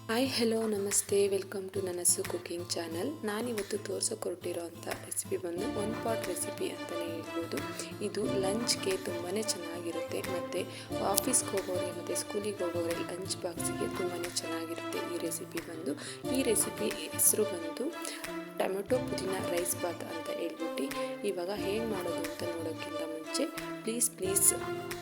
Hi hello ನಮಸ್ತೆ, welcome to ನನಸು cooking channel. ನಾನಿವತ್ತು ತೋರಿಸೋಕೊಟ್ಟಿರೋಂಥ ರೆಸಿಪಿ ಬಂದು ಒನ್ ಪಾಟ್ ರೆಸಿಪಿ ಅಂತಲೇ ಹೇಳ್ಬೋದು. ಇದು ಲಂಚ್ಗೆ ತುಂಬಾ ಚೆನ್ನಾಗಿರುತ್ತೆ ಮತ್ತು ಆಫೀಸ್ಗೆ ಹೋಗೋರೆ ಮತ್ತು ಸ್ಕೂಲಿಗೆ ಹೋಗೋರೆ ಲಂಚ್ ಬಾಕ್ಸಿಗೆ ತುಂಬಾ ಚೆನ್ನಾಗಿರುತ್ತೆ. ಈ ರೆಸಿಪಿ ಹೆಸರು ಬಂದು ಟೊಮೆಟೊ ಪುದೀನ ರೈಸ್ ಬಾತ್ ಅಂತ ಹೇಳ್ಬಿಟ್ಟು. ಇವಾಗ ಹೇಗೆ ಮಾಡೋದು ಅಂತ ನೋಡೋಕ್ಕಿಂತ ಮುಂಚೆ ಪ್ಲೀಸ್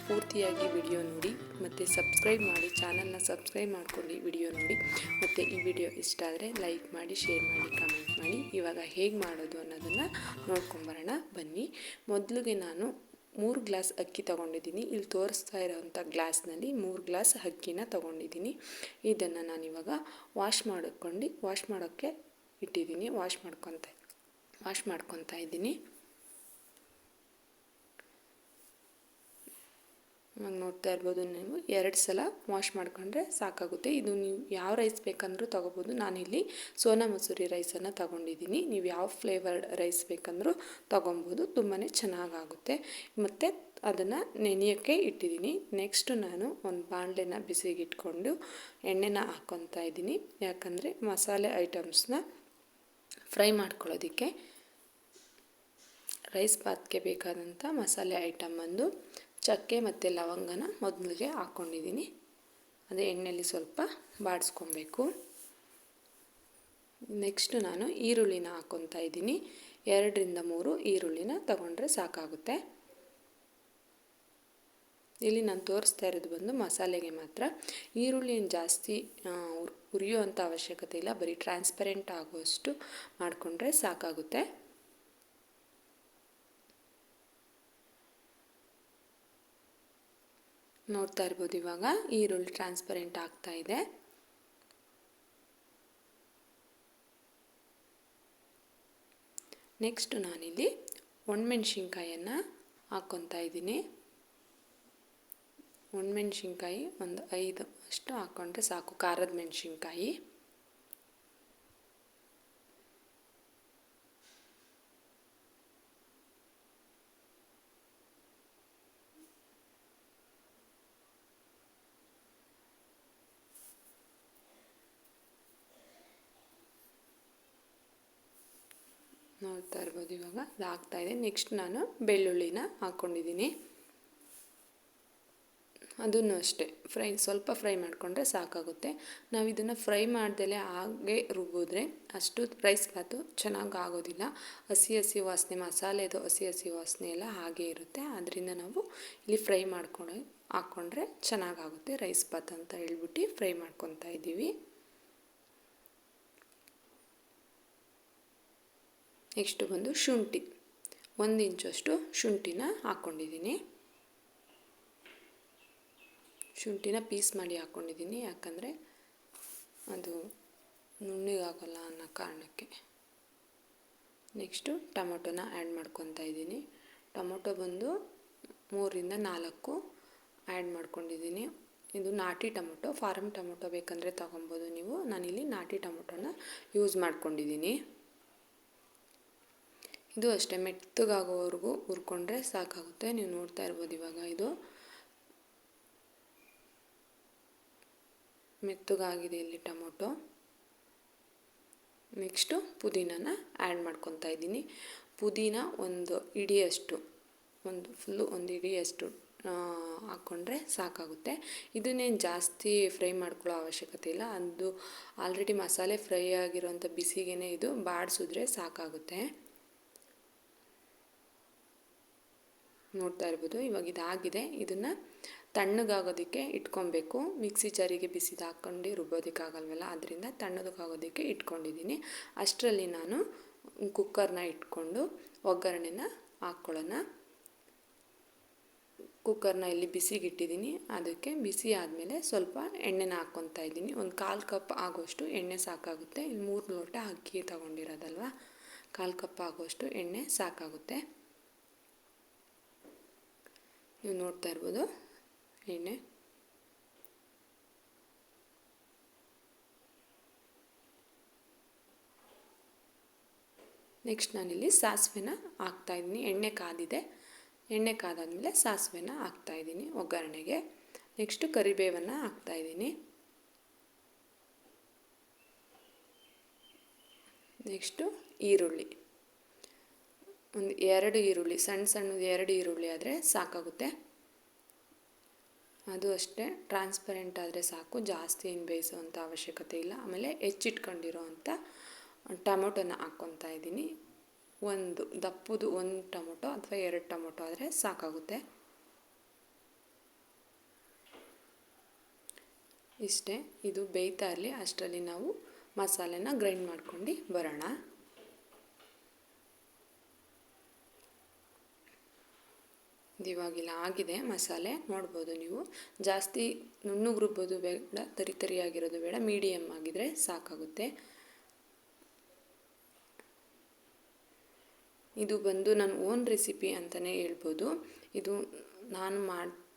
ಪೂರ್ತಿಯಾಗಿ ವಿಡಿಯೋ ನೋಡಿ ಮತ್ತು ಸಬ್ಸ್ಕ್ರೈಬ್ ಮಾಡಿ, ಚಾನಲ್ನ ಸಬ್ಸ್ಕ್ರೈಬ್ ಮಾಡ್ಕೊಂಡು ವಿಡಿಯೋ ನೋಡಿ. ಮತ್ತು ಈ ವಿಡಿಯೋ ಇಷ್ಟ ಆದರೆ ಲೈಕ್ ಮಾಡಿ, ಶೇರ್ ಮಾಡಿ, ಕಮೆಂಟ್ ಮಾಡಿ. ಇವಾಗ ಹೇಗೆ ಮಾಡೋದು ಅನ್ನೋದನ್ನು ನೋಡ್ಕೊಂಬರೋಣ ಬನ್ನಿ. ಮೊದಲಿಗೆ ನಾನು 3 ಗ್ಲಾಸ್ ಅಕ್ಕಿ ತೊಗೊಂಡಿದ್ದೀನಿ. ಇಲ್ಲಿ ತೋರಿಸ್ತಾ ಇರೋವಂಥ ಗ್ಲಾಸ್ನಲ್ಲಿ 3 ಗ್ಲಾಸ್ ಅಕ್ಕಿನ ತೊಗೊಂಡಿದ್ದೀನಿ. ಇದನ್ನು ನಾನಿವಾಗ ವಾಶ್ ಮಾಡೋಕ್ಕೆ ಇಟ್ಟಿದ್ದೀನಿ. ವಾಶ್ ಮಾಡ್ಕೊತಾ ಇದ್ದೀನಿ. ಇವಾಗ ನೋಡ್ತಾ ಇರ್ಬೋದು ನೀವು, 2 ಸಲ ವಾಶ್ ಮಾಡ್ಕೊಂಡ್ರೆ ಸಾಕಾಗುತ್ತೆ. ಇದು ನೀವು ಯಾವ ರೈಸ್ ಬೇಕಂದ್ರೂ ತೊಗೋಬೋದು. ನಾನಿಲ್ಲಿ ಸೋನಾ ಮಸೂರಿ ರೈಸನ್ನು ತೊಗೊಂಡಿದ್ದೀನಿ. ನೀವು ಯಾವ ಫ್ಲೇವರ್ಡ್ ರೈಸ್ ಬೇಕಂದ್ರೂ ತೊಗೊಬೋದು, ತುಂಬಾ ಚೆನ್ನಾಗಾಗುತ್ತೆ. ಮತ್ತು ಅದನ್ನು ನೆನೆಯೋಕ್ಕೆ ಇಟ್ಟಿದ್ದೀನಿ. ನೆಕ್ಸ್ಟು ನಾನು ಒಂದು ಬಾಣಲೆನ ಬಿಸಿಗೆ ಇಟ್ಕೊಂಡು ಎಣ್ಣೆನ ಹಾಕ್ಕೊತಾ ಇದ್ದೀನಿ. ಯಾಕಂದರೆ ಮಸಾಲೆ ಐಟಮ್ಸ್ನ ಫ್ರೈ ಮಾಡ್ಕೊಳ್ಳೋದಕ್ಕೆ. ರೈಸ್ ಬಾತ್ಗೆ ಬೇಕಾದಂಥ ಮಸಾಲೆ ಐಟಮ್ ಬಂದು ಚಕ್ಕೆ ಮತ್ತು ಲವಂಗನ ಮೊದಲಿಗೆ ಹಾಕ್ಕೊಂಡಿದ್ದೀನಿ. ಅದೇ ಎಣ್ಣೆಯಲ್ಲಿ ಸ್ವಲ್ಪ ಬಾಡಿಸ್ಕೊಬೇಕು. ನೆಕ್ಸ್ಟು ನಾನು ಈರುಳ್ಳಿನ ಹಾಕ್ಕೊತಾ ಇದ್ದೀನಿ. 2ರಿಂದ 3 ಈರುಳ್ಳಿನ ತಗೊಂಡ್ರೆ ಸಾಕಾಗುತ್ತೆ. ಇಲ್ಲಿ ನಾನು ತೋರಿಸ್ತಾ ಇರೋದು ಬಂದು ಮಸಾಲೆಗೆ ಮಾತ್ರ. ಈರುಳ್ಳಿನ ಜಾಸ್ತಿ ಹುರಿಯುವಂಥ ಅವಶ್ಯಕತೆ ಇಲ್ಲ, ಬರೀ ಟ್ರಾನ್ಸ್ಪರೆಂಟ್ ಆಗುವಷ್ಟು ಮಾಡಿಕೊಂಡ್ರೆ ಸಾಕಾಗುತ್ತೆ. ನೋಡ್ತಾ ಇರ್ಬೋದು, ಇವಾಗ ಈರುಳ್ಳಿ ಟ್ರಾನ್ಸ್ಪರೆಂಟ್ ಆಗ್ತಾ ಇದೆ. ನೆಕ್ಸ್ಟ್ ನಾನಿಲ್ಲಿ ಒಣಮೆಣ್ಸಿನ್ಕಾಯನ್ನು ಹಾಕ್ಕೊತಾ ಇದ್ದೀನಿ. ಒಣಮೆಣ್ಸಿನ್ಕಾಯಿ ಒಂದು 5 ಅಷ್ಟು ಹಾಕ್ಕೊಂಡ್ರೆ ಸಾಕು, ಖಾರದ ಮೆಣಸಿನ್ಕಾಯಿ. ನೋಡ್ತಾ ಇರ್ಬೋದು, ಇವಾಗ ಇದಾಗ್ತಾ ಇದೆ. ನೆಕ್ಸ್ಟ್ ನಾನು ಬೆಳ್ಳುಳ್ಳಿನ ಹಾಕ್ಕೊಂಡಿದ್ದೀನಿ. ಅದನ್ನು ಅಷ್ಟೇ ಸ್ವಲ್ಪ ಫ್ರೈ ಮಾಡಿಕೊಂಡ್ರೆ ಸಾಕಾಗುತ್ತೆ. ನಾವು ಇದನ್ನು ಫ್ರೈ ಮಾಡ್ದಲೇ ಹಾಗೆ ರುಬ್ಬಿದ್ರೆ ಅಷ್ಟು ರೈಸ್ ಬಾತು ಚೆನ್ನಾಗಿ ಆಗೋದಿಲ್ಲ. ಹಸಿ ವಾಸನೆ, ಮಸಾಲೆದು ಹಸಿ ವಾಸನೆ ಎಲ್ಲ ಹಾಗೆ ಇರುತ್ತೆ. ಆದ್ದರಿಂದ ನಾವು ಇಲ್ಲಿ ಫ್ರೈ ಹಾಕ್ಕೊಂಡ್ರೆ ಚೆನ್ನಾಗಾಗುತ್ತೆ ರೈಸ್ ಬಾತ್ ಅಂತ ಹೇಳ್ಬಿಟ್ಟು ಫ್ರೈ ಮಾಡ್ಕೊತಾ ಇದ್ದೀವಿ. ನೆಕ್ಸ್ಟು ಬಂದು ಶುಂಠಿ, 1 ಇಂಚಷ್ಟು ಶುಂಠಿನ ಹಾಕ್ಕೊಂಡಿದ್ದೀನಿ. ಶುಂಠಿನ ಪೀಸ್ ಮಾಡಿ ಹಾಕ್ಕೊಂಡಿದ್ದೀನಿ, ಯಾಕಂದರೆ ಅದು ನುಣ್ಣಗಾಗಲ್ಲ ಅನ್ನೋ ಕಾರಣಕ್ಕೆ. ನೆಕ್ಸ್ಟು ಟೊಮೊಟೊನ ಆ್ಯಡ್ ಮಾಡ್ಕೊತಾ ಇದ್ದೀನಿ. ಟೊಮೊಟೊ ಬಂದು 3ರಿಂದ 4 ಆ್ಯಡ್ ಮಾಡ್ಕೊಂಡಿದ್ದೀನಿ. ಇದು ನಾಟಿ ಟೊಮೊಟೊ, ಫಾರಮ್ ಟೊಮೊಟೊ ಬೇಕಂದರೆ ತೊಗೊಬೋದು ನೀವು. ನಾನಿಲ್ಲಿ ನಾಟಿ ಟೊಮೊಟೊನ ಯೂಸ್ ಮಾಡ್ಕೊಂಡಿದ್ದೀನಿ. ಇದು ಅಷ್ಟೇ ಮೆತ್ತಗಾಗೋವರೆಗೂ ಹುರ್ಕೊಂಡ್ರೆ ಸಾಕಾಗುತ್ತೆ. ನೀವು ನೋಡ್ತಾ ಇರ್ಬೋದು, ಇವಾಗ ಇದು ಮೆತ್ತಗಾಗಿದೆ ಇಲ್ಲಿ ಟೊಮೊಟೊ. ನೆಕ್ಸ್ಟು ಪುದೀನನ ಆ್ಯಡ್ ಮಾಡ್ಕೊತಾ ಇದ್ದೀನಿ. ಪುದೀನ ಒಂದು ಇಡಿಯಷ್ಟು ಹಾಕ್ಕೊಂಡ್ರೆ ಸಾಕಾಗುತ್ತೆ. ಇದನ್ನೇನು ಜಾಸ್ತಿ ಫ್ರೈ ಮಾಡ್ಕೊಳ್ಳೋ ಅವಶ್ಯಕತೆ ಇಲ್ಲ. ಅದು ಆಲ್ರೆಡಿ ಮಸಾಲೆ ಫ್ರೈ ಆಗಿರೋಂಥ ಬಿಸಿಗೆ ಇದು ಬಾಡಿಸಿದ್ರೆ ಸಾಕಾಗುತ್ತೆ. ನೋಡ್ತಾ ಇರ್ಬೋದು, ಇವಾಗ ಇದಾಗಿದೆ. ಇದನ್ನು ತಣ್ಣಗಾಗೋದಕ್ಕೆ ಇಟ್ಕೊಬೇಕು. ಮಿಕ್ಸಿ ಜಾರಿಗೆ ಬಿಸಿದು ಹಾಕ್ಕೊಂಡು ರುಬ್ಬೋದಕ್ಕಾಗಲ್ವಲ್ಲ, ಅದರಿಂದ ತಣ್ಣಗಾಗೋದಕ್ಕೆ ಇಟ್ಕೊಂಡಿದ್ದೀನಿ. ಅಷ್ಟರಲ್ಲಿ ನಾನು ಕುಕ್ಕರ್ನ ಇಟ್ಕೊಂಡು ಒಗ್ಗರಣೆನ ಹಾಕ್ಕೊಳ್ಳೋಣ. ಕುಕ್ಕರ್ನ ಇಲ್ಲಿ ಬಿಸಿಗೆ ಇಟ್ಟಿದ್ದೀನಿ. ಅದಕ್ಕೆ ಬಿಸಿ ಆದಮೇಲೆ ಸ್ವಲ್ಪ ಎಣ್ಣೆನ ಹಾಕ್ಕೊತಾ ಇದ್ದೀನಿ. ಒಂದು 1/4 ಕಪ್ ಆಗೋಷ್ಟು ಎಣ್ಣೆ ಸಾಕಾಗುತ್ತೆ. ಇಲ್ಲಿ 3 ಲೋಟ ಅಕ್ಕಿ ತೊಗೊಂಡಿರೋದಲ್ವ, 1/4 ಕಪ್ ಆಗೋಷ್ಟು ಎಣ್ಣೆ ಸಾಕಾಗುತ್ತೆ. ನೀವು ನೋಡ್ತಾ ಇರ್ಬೋದು ಎಣ್ಣೆ. ನೆಕ್ಸ್ಟ್ ನಾನಿಲ್ಲಿ ಸಾಸಿವೆನ ಹಾಕ್ತಾಯಿದ್ದೀನಿ. ಎಣ್ಣೆ ಕಾದಿದೆ. ಎಣ್ಣೆ ಕಾದಾದಮೇಲೆ ಸಾಸಿವೆನ ಹಾಕ್ತಾಯಿದ್ದೀನಿ ಒಗ್ಗರಣೆಗೆ. ನೆಕ್ಸ್ಟು ಕರಿಬೇವನ್ನು ಹಾಕ್ತಾಯಿದ್ದೀನಿ. ನೆಕ್ಸ್ಟು ಈರುಳ್ಳಿ, ಒಂದು 2 ಈರುಳ್ಳಿ, ಸಣ್ಣದು 2 ಈರುಳ್ಳಿ ಆದರೆ ಸಾಕಾಗುತ್ತೆ. ಅದು ಅಷ್ಟೇ ಟ್ರಾನ್ಸ್ಪರೆಂಟ್ ಆದರೆ ಸಾಕು, ಜಾಸ್ತಿ ಏನು ಬೇಯಿಸೋವಂಥ ಅವಶ್ಯಕತೆ ಇಲ್ಲ. ಆಮೇಲೆ ಹೆಚ್ಚಿಟ್ಕೊಂಡಿರೋ ಅಂಥ ಟೊಮೊಟೊನ ಹಾಕ್ಕೊತಾ ಇದ್ದೀನಿ. ಒಂದು ದಪ್ಪದು 1 ಟೊಮೊಟೊ ಅಥವಾ 2 ಟೊಮೊಟೊ ಆದರೆ ಸಾಕಾಗುತ್ತೆ. ಇಷ್ಟೇ, ಇದು ಬೇಯ್ತಾ ಇರಲಿ. ಅಷ್ಟರಲ್ಲಿ ನಾವು ಮಸಾಲೆನ ಗ್ರೈಂಡ್ ಮಾಡ್ಕೊಂಡು ಬರೋಣ. ಇವಾಗಿಲ್ಲ ಆಗಿದೆ ಮಸಾಲೆ, ನೋಡ್ಬೋದು ನೀವು. ಜಾಸ್ತಿ ನುಣ್ಣಗೆ ರುಬ್ಬೋದು ಬೇಡ, ತರಿಯಾಗಿರೋದು ಬೇಡ, ಮೀಡಿಯಮ್ ಆಗಿದ್ರೆ ಸಾಕಾಗುತ್ತೆ. ಇದು ಬಂದು ನನ್ನ ಓನ್ ರೆಸಿಪಿ ಅಂತಲೇ ಹೇಳ್ಬೋದು. ಇದು ನಾನು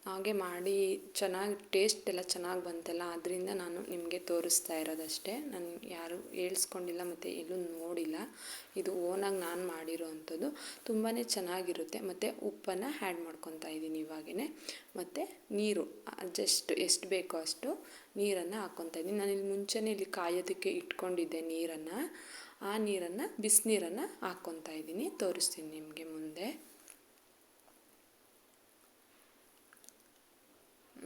ಹಾಗೆ ಮಾಡಿ ಚೆನ್ನಾಗಿ ಟೇಸ್ಟ್ ಎಲ್ಲ ಚೆನ್ನಾಗಿ ಬಂತಲ್ಲ, ಅದರಿಂದ ನಾನು ನಿಮಗೆ ತೋರಿಸ್ತಾ ಇರೋದಷ್ಟೇ. ನಾನು ಯಾರು ಹೇಳ್ಸ್ಕೊಂಡಿಲ್ಲ ಮತ್ತು ಎಲ್ಲೂ ನೋಡಿಲ್ಲ. ಇದು ಓನಾಗಿ ನಾನು ಮಾಡಿರೋ ಅಂಥದ್ದು. ತುಂಬಾ ಚೆನ್ನಾಗಿರುತ್ತೆ. ಮತ್ತು ಉಪ್ಪನ್ನು ಆ್ಯಡ್ ಮಾಡ್ಕೊತಾ ಇದ್ದೀನಿ ಇವಾಗೇ. ಮತ್ತು ನೀರು ಜಸ್ಟ್ ಎಷ್ಟು ಬೇಕೋ ಅಷ್ಟು ನೀರನ್ನು ಹಾಕ್ಕೊತಾ ಇದ್ದೀನಿ. ನಾನು ಇಲ್ಲಿ ಮುಂಚೆನೇ ಇಲ್ಲಿ ಕಾಯೋದಕ್ಕೆ ಇಟ್ಕೊಂಡಿದ್ದೆ ನೀರನ್ನು. ಆ ನೀರನ್ನು ಬಿಸಿನೀರನ್ನು ಹಾಕ್ಕೊತಾ ಇದ್ದೀನಿ, ತೋರಿಸ್ತೀನಿ ನಿಮಗೆ ಮುಂದೆ.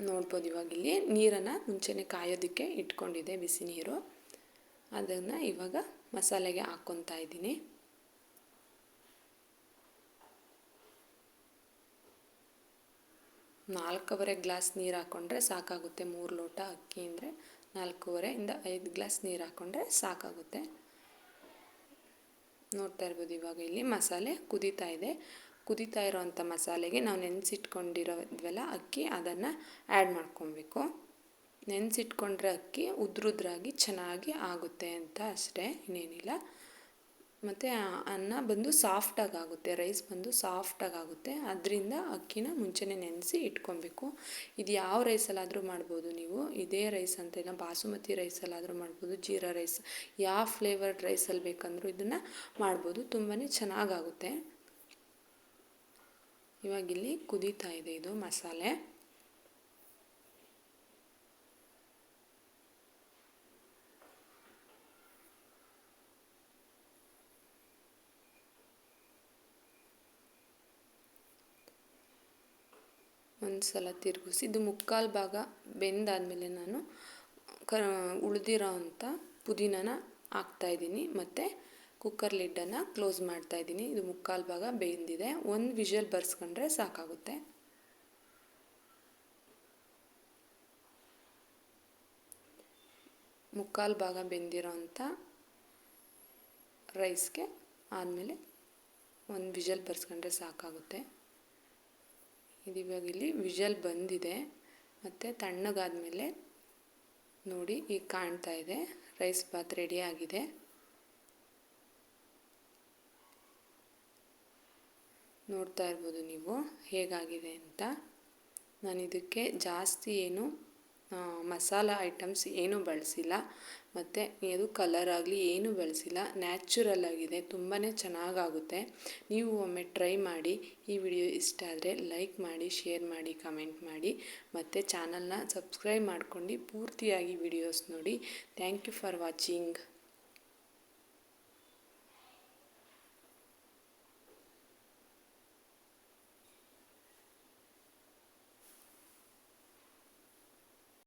ನೋಡ್ಬೋದು ಇವಾಗಿಲ್ಲಿ ನೀರನ್ನು ಮುಂಚೆನೇ ಕಾಯೋದಕ್ಕೆ ಇಟ್ಕೊಂಡಿದ್ದೆ, ಬಿಸಿ ನೀರು. ಅದನ್ನು ಇವಾಗ ಮಸಾಲೆಗೆ ಹಾಕ್ಕೊತಾ ಇದ್ದೀನಿ. 4.25 ಗ್ಲಾಸ್ ನೀರು ಹಾಕ್ಕೊಂಡ್ರೆ ಸಾಕಾಗುತ್ತೆ. 3 ಲೋಟ ಅಕ್ಕಿ ಅಂದರೆ 4.25 ಇಂದ 5 ಗ್ಲಾಸ್ ನೀರು ಹಾಕ್ಕೊಂಡ್ರೆ ಸಾಕಾಗುತ್ತೆ. ನೋಡ್ತಾ ಇರ್ಬೋದು ಇವಾಗ ಇಲ್ಲಿ ಮಸಾಲೆ ಕುದೀತಾ ಇದೆ. ಕುದೀತಾ ಇರೋವಂಥ ಮಸಾಲೆಗೆ ನಾವು ನೆನೆಸಿಟ್ಕೊಂಡಿರೋದ್ವಲ್ಲ ಅಕ್ಕಿ, ಅದನ್ನು ಆ್ಯಡ್ ಮಾಡ್ಕೊಬೇಕು. ನೆನೆಸಿಟ್ಕೊಂಡ್ರೆ ಅಕ್ಕಿ ಉದ್ರುದ್ರಾಗಿ ಚೆನ್ನಾಗಿ ಆಗುತ್ತೆ ಅಂತ ಅಷ್ಟೇ, ಇನ್ನೇನಿಲ್ಲ. ಮತ್ತು ಅನ್ನ ಬಂದು ಸಾಫ್ಟಾಗಿ ಆಗುತ್ತೆ, ರೈಸ್ ಬಂದು ಸಾಫ್ಟಾಗಿ ಆಗುತ್ತೆ. ಅದರಿಂದ ಅಕ್ಕಿನ ಮುಂಚೆನೇ ನೆನೆಸಿ ಇಟ್ಕೊಬೇಕು. ಇದು ಯಾವ ರೈಸಲ್ಲಾದರೂ ಮಾಡ್ಬೋದು ನೀವು. ಇದೇ ರೈಸ್ ಅಂತ ಇಲ್ಲ, ಬಾಸುಮತಿ ರೈಸಲ್ಲಾದರೂ ಮಾಡ್ಬೋದು, ಜೀರಾ ರೈಸ್, ಯಾವ ಫ್ಲೇವರ್ಡ್ ರೈಸಲ್ಲಿ ಬೇಕಂದ್ರೂ ಇದನ್ನು ಮಾಡ್ಬೋದು. ತುಂಬಾ ಚೆನ್ನಾಗಾಗುತ್ತೆ. ಇವಾಗಿಲ್ಲಿ ಕುದೀತಾ ಇದೆ ಇದು ಮಸಾಲೆ. ಒಂದು ಸಲ ತಿರುಗಿಸಿ, ಇದು 3/4 ಭಾಗ ಬೆಂದಾದಮೇಲೆ ನಾನು ಉಳಿದಿರೋ ಅಂಥ ಪುದೀನನ ಹಾಕ್ತಾಯಿದ್ದೀನಿ. ಮತ್ತು ಕುಕ್ಕರ್ ಲಿಡ್ಡನ್ನು ಕ್ಲೋಸ್ ಮಾಡ್ತಾಯಿದ್ದೀನಿ. ಇದು 3/4 ಭಾಗ ಬೆಂದಿದೆ. 1 ವಿಷಲ್ ಬರ್ಸ್ಕೊಂಡ್ರೆ ಸಾಕಾಗುತ್ತೆ. ಮುಕ್ಕಾಲು ಭಾಗ ಬೆಂದಿರೋ ಅಂಥ ರೈಸ್ಗೆ ಆದಮೇಲೆ 1 ವಿಷಲ್ ಬರ್ಸ್ಕೊಂಡ್ರೆ ಸಾಕಾಗುತ್ತೆ. ಇದು ಇವಾಗ ಇಲ್ಲಿ ವಿಷಲ್ ಬಂದಿದೆ. ಮತ್ತು ತಣ್ಣಗಾದಮೇಲೆ ನೋಡಿ ಈಗ ಕಾಣ್ತಾ ಇದೆ, ರೈಸ್ ಬಾತ್ ರೆಡಿ ಆಗಿದೆ. ನೋಡ್ತಾ ಇರ್ಬೋದು ನೀವು ಹೇಗಾಗಿದೆ ಅಂತ. ನಾನು ಇದಕ್ಕೆ ಜಾಸ್ತಿ ಏನು ಮಸಾಲ ಐಟಮ್ಸ್ ಏನೂ ಬಳಸಿಲ್ಲ, ಮತ್ತು ಅದು ಕಲರ್ ಆಗಲಿ ಏನೂ ಬಳಸಿಲ್ಲ. ನ್ಯಾಚುರಲ್ ಆಗಿದೆ, ತುಂಬಾ ಚೆನ್ನಾಗಾಗುತ್ತೆ. ನೀವು ಒಮ್ಮೆ ಟ್ರೈ ಮಾಡಿ. ಈ ವಿಡಿಯೋ ಇಷ್ಟ ಆದರೆ ಲೈಕ್ ಮಾಡಿ, ಶೇರ್ ಮಾಡಿ, ಕಮೆಂಟ್ ಮಾಡಿ, ಮತ್ತು ಚಾನಲ್ನ ಸಬ್ಸ್ಕ್ರೈಬ್ ಮಾಡ್ಕೊಂಡು ಪೂರ್ತಿಯಾಗಿ ವಿಡಿಯೋಸ್ ನೋಡಿ. Thank you for watching.